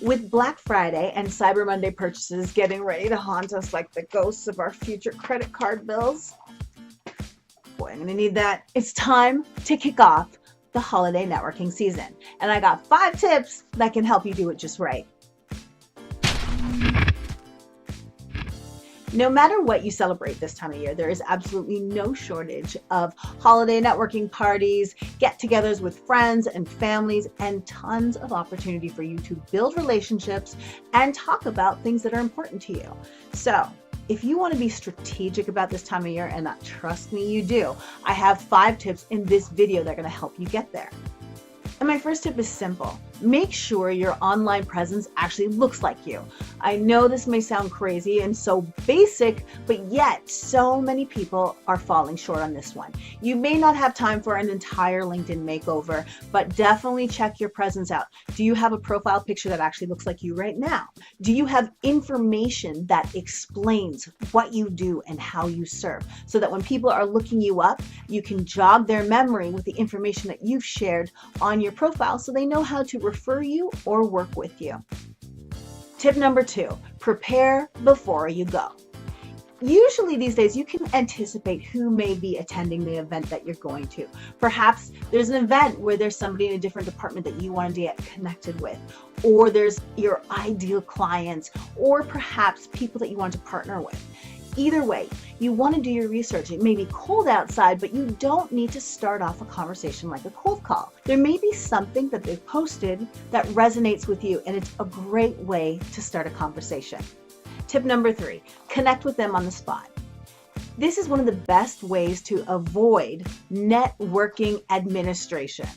With Black Friday and Cyber Monday purchases getting ready to haunt us like the ghosts of our future credit card bills, boy, I'm gonna need that. It's time to kick off the holiday networking season. And I got 5 tips that can help you do it just right. No matter what you celebrate this time of year, there is absolutely no shortage of holiday networking parties, get-togethers with friends and families, and tons of opportunity for you to build relationships and talk about things that are important to you. So, if you want to be strategic about this time of year, and trust me, you do, I have 5 tips in this video that are going to help you get there. And my first tip is simple. Make sure your online presence actually looks like you. I know this may sound crazy and so basic, but yet so many people are falling short on this one. You may not have time for an entire LinkedIn makeover, but definitely check your presence out. Do you have a profile picture that actually looks like you right now? Do you have information that explains what you do and how you serve, so that when people are looking you up, you can jog their memory with the information that you've shared on your profile so they know how to refer you or work with you. Tip number 2, prepare before you go. Usually these days you can anticipate who may be attending the event that you're going to. Perhaps there's an event where there's somebody in a different department that you want to get connected with, or there's your ideal clients, or perhaps people that you want to partner with. Either way, you want to do your research. It may be cold outside, but you don't need to start off a conversation like a cold call. There may be something that they've posted that resonates with you, and it's a great way to start a conversation. Tip number 3, connect with them on the spot. This is one of the best ways to avoid networking administration.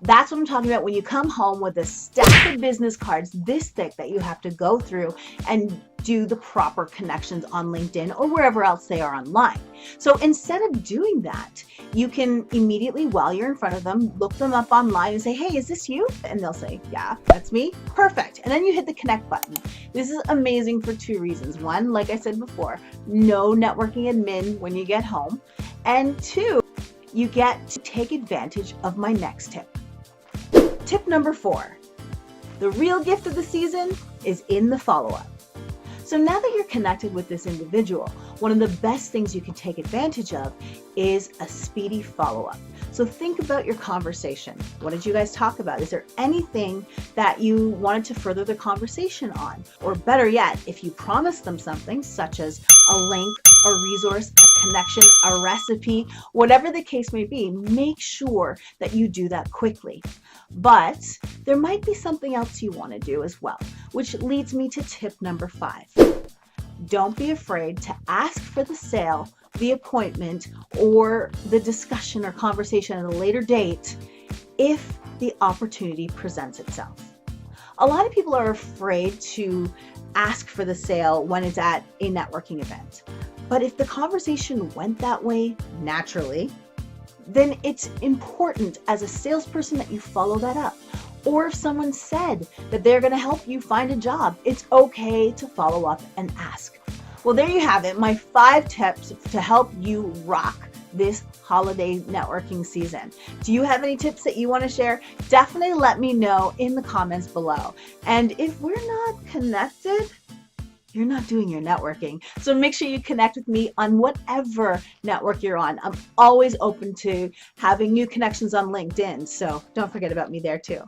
That's what I'm talking about when you come home with a stack of business cards this thick that you have to go through and do the proper connections on LinkedIn or wherever else they are online. So instead of doing that, you can immediately, while you're in front of them, look them up online and say, hey, is this you? And they'll say, yeah, that's me. Perfect. And then you hit the connect button. This is amazing for 2 reasons. 1, like I said before, no networking admin when you get home. And 2, you get to take advantage of my next tip. Tip number 4, the real gift of the season is in the follow-up. So now that you're connected with this individual, one of the best things you can take advantage of is a speedy follow-up. So think about your conversation. What did you guys talk about? Is there anything that you wanted to further the conversation on? Or better yet, if you promised them something such as a link, a resource, a connection, a recipe, whatever the case may be, make sure that you do that quickly. But there might be something else you want to do as well, which leads me to tip number 5. Don't be afraid to ask for the sale, the appointment, or the discussion or conversation at a later date if the opportunity presents itself. A lot of people are afraid to ask for the sale when it's at a networking event. But if the conversation went that way naturally, then it's important as a salesperson that you follow that up. Or if someone said that they're going to help you find a job, it's okay to follow up and ask. Well, there you have it, my 5 tips to help you rock this holiday networking season. Do you have any tips that you want to share? Definitely let me know in the comments below. And if we're not connected, you're not doing your networking. So make sure you connect with me on whatever network you're on. I'm always open to having new connections on LinkedIn, so don't forget about me there too.